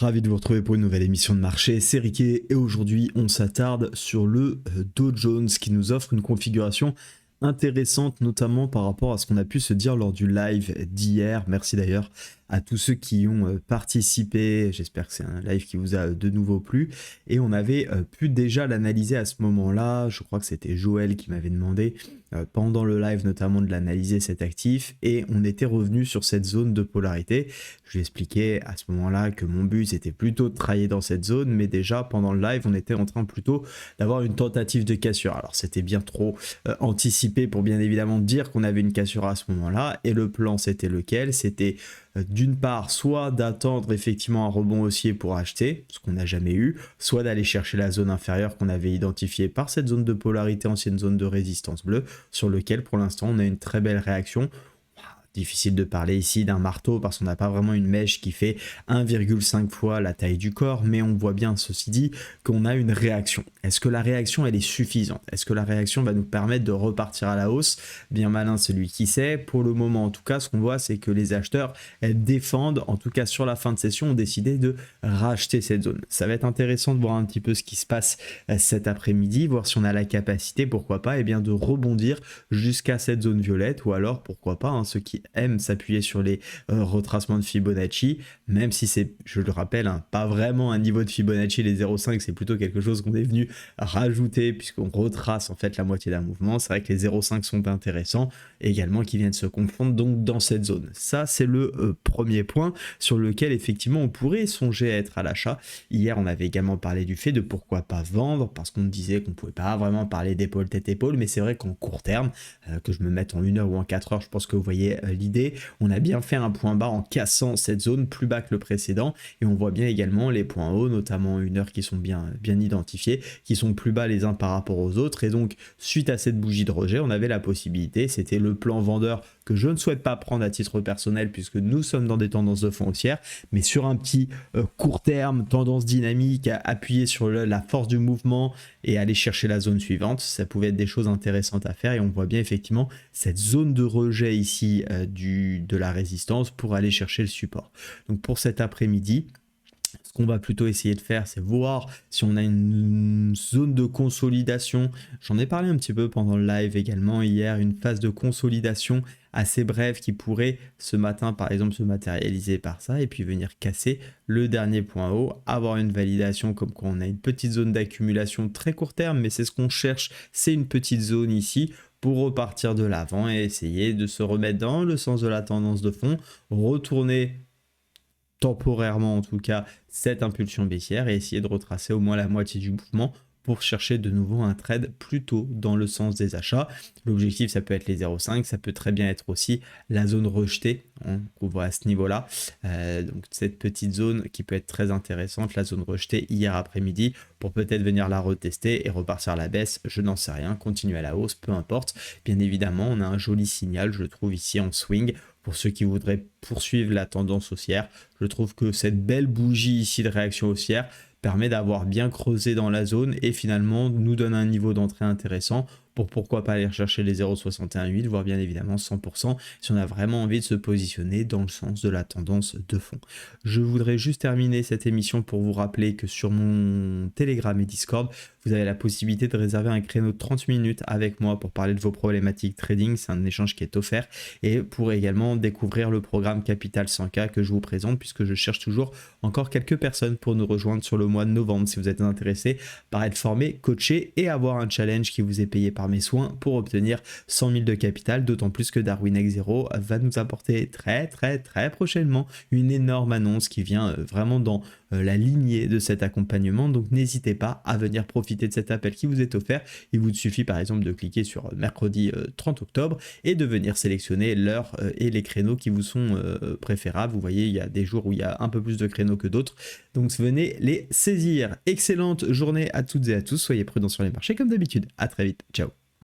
Ravi de vous retrouver pour une nouvelle émission de marché, c'est Riquet et aujourd'hui on s'attarde sur le Dow Jones qui nous offre une configuration intéressante notamment par rapport à ce qu'on a pu se dire lors du live d'hier. Merci d'ailleurs à tous ceux qui ont participé, j'espère que c'est un live qui vous a de nouveau plu et on avait pu déjà l'analyser à ce moment-là. Je crois que c'était Joël qui m'avait demandé pendant le live notamment de l'analyser cet actif et on était revenu sur cette zone de polarité. Je lui expliquais à ce moment-là que mon but c'était plutôt de travailler dans cette zone, mais déjà pendant le live on était en train plutôt d'avoir une tentative de cassure. Alors c'était bien trop anticipé pour bien évidemment dire qu'on avait une cassure à ce moment-là et le plan c'était lequel? C'était d'une part soit d'attendre effectivement un rebond haussier pour acheter, ce qu'on n'a jamais eu, soit d'aller chercher la zone inférieure qu'on avait identifiée par cette zone de polarité, ancienne zone de résistance bleue, sur lequel pour l'instant on a une très belle réaction. Difficile de parler ici d'un marteau parce qu'on n'a pas vraiment une mèche qui fait 1,5 fois la taille du corps, mais on voit bien, ceci dit, qu'on a une réaction. Est-ce que la réaction elle est suffisante? Est-ce que la réaction va nous permettre de repartir à la hausse? Bien malin celui qui sait. Pour le moment en tout cas, ce qu'on voit c'est que les acheteurs défendent, en tout cas sur la fin de session, ont décidé de racheter cette zone. Ça va être intéressant de voir un petit peu ce qui se passe cet après-midi, voir si on a la capacité, pourquoi pas, et bien de rebondir jusqu'à cette zone violette, ou alors pourquoi pas, ceux qui aiment s'appuyer sur les retracements de Fibonacci, même si c'est, je le rappelle, pas vraiment un niveau de Fibonacci, les 0,5 c'est plutôt quelque chose qu'on est venu rajouter puisqu'on retrace en fait la moitié d'un mouvement. C'est vrai que les 0,5 sont intéressants également, qui viennent se confondre donc dans cette zone. Ça c'est le premier point sur lequel effectivement on pourrait songer à être à l'achat. Hier on avait également parlé du fait de pourquoi pas vendre, parce qu'on disait qu'on pouvait pas vraiment parler d'épaule tête épaule, mais c'est vrai qu'en court terme, que je me mette en 1 heure ou en 4 heures, je pense que vous voyez l'idée. On a bien fait un point bas en cassant cette zone plus bas que le précédent et on voit bien également les points hauts, notamment une heure qui sont bien identifiés, qui sont plus bas les uns par rapport aux autres. Et donc suite à cette bougie de rejet, on avait la possibilité, c'était le plan vendeur que je ne souhaite pas prendre à titre personnel puisque nous sommes dans des tendances de fond haussière, mais sur un petit court terme, tendance dynamique, appuyer sur la force du mouvement et aller chercher la zone suivante, ça pouvait être des choses intéressantes à faire. Et on voit bien effectivement cette zone de rejet ici de la résistance pour aller chercher le support. Donc pour cet après-midi, ce qu'on va plutôt essayer de faire, c'est voir si on a une zone de consolidation. J'en ai parlé un petit peu pendant le live également hier, une phase de consolidation assez brève qui pourrait ce matin par exemple se matérialiser par ça et puis venir casser le dernier point haut, avoir une validation comme quoi on a une petite zone d'accumulation très court terme, mais c'est ce qu'on cherche, c'est une petite zone ici pour repartir de l'avant et essayer de se remettre dans le sens de la tendance de fond, retourner temporairement en tout cas cette impulsion baissière et essayer de retracer au moins la moitié du mouvement pour chercher de nouveau un trade plutôt dans le sens des achats. L'objectif ça peut être les 0,5, ça peut très bien être aussi la zone rejetée, qu'on voit à ce niveau-là. Donc cette petite zone qui peut être très intéressante, la zone rejetée hier après-midi, pour peut-être venir la retester et repartir à la baisse, je n'en sais rien, continuer à la hausse, peu importe. Bien évidemment, on a un joli signal, je trouve ici en swing, pour ceux qui voudraient poursuivre la tendance haussière. Je trouve que cette belle bougie ici de réaction haussière permet d'avoir bien creusé dans la zone et finalement nous donne un niveau d'entrée intéressant pour pourquoi pas aller rechercher les 0,618, voire bien évidemment 100% si on a vraiment envie de se positionner dans le sens de la tendance de fond. Je voudrais juste terminer cette émission pour vous rappeler que sur mon Telegram et Discord, vous avez la possibilité de réserver un créneau de 30 minutes avec moi pour parler de vos problématiques trading. C'est un échange qui est offert et pour également découvrir le programme Capital 100K que je vous présente puisque je cherche toujours encore quelques personnes pour nous rejoindre sur le mois de novembre si vous êtes intéressé par être formé, coaché et avoir un challenge qui vous est payé par mes soins pour obtenir 100 000 de capital, d'autant plus que Darwin X 0 va nous apporter très prochainement une énorme annonce qui vient vraiment dans la lignée de cet accompagnement. Donc n'hésitez pas à venir profiter de cet appel qui vous est offert. Il vous suffit par exemple de cliquer sur mercredi 30 octobre et de venir sélectionner l'heure et les créneaux qui vous sont préférables. Vous voyez, il y a des jours où il y a un peu plus de créneaux que d'autres, donc venez les saisir. Excellente journée à toutes et à tous, soyez prudents sur les marchés comme d'habitude. À très vite, ciao.